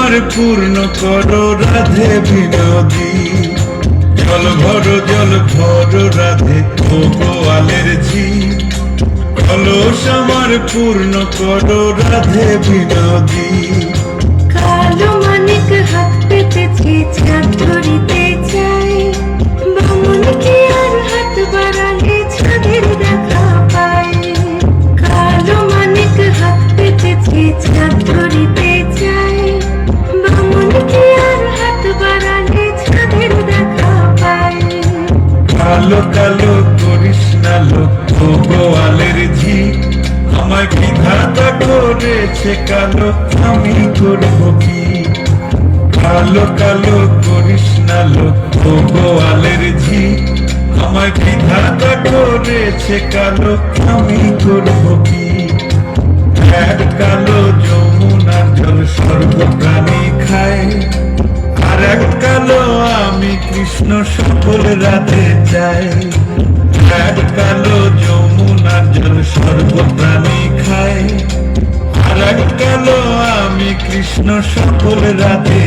আমার পূর্ণ করো রাধে বিনোদী। জল ভর রাধে ও গোয়ালের ঝি, কলস আমার পূর্ণ করো রাধে বিনোদী। কালো মানিক হাত পেতেছি চাঁদ ধরিতে চাই, বামন কি আর হাত বাড়ালে চাঁদের দেখা পাই। কালো মানিক হাত পেতেছি চাঁদ ধরিতে চাই, বামন কি আর হাত বাড়ালে চাঁদের দেখা পাই। কালো কালো করিস না লোক ও গোয়ালের ঝি, আমায় বিধাতা করেছে কালো, আমি করব কি। কালো কালো করিস না লোক ও গোয়ালের ঝি, আমায় বিধাতা করেছে কালো, আমি করব কি। এক কালো যমুনার জল সর্বপ্রাণী খায়, আর এক কালো আমি কৃষ্ণ সকল রাধে চাই। এক কালো যমুনার জল সর্বপ্রাণী খায়, আর এক কালো আমি কৃষ্ণ সকল রাধে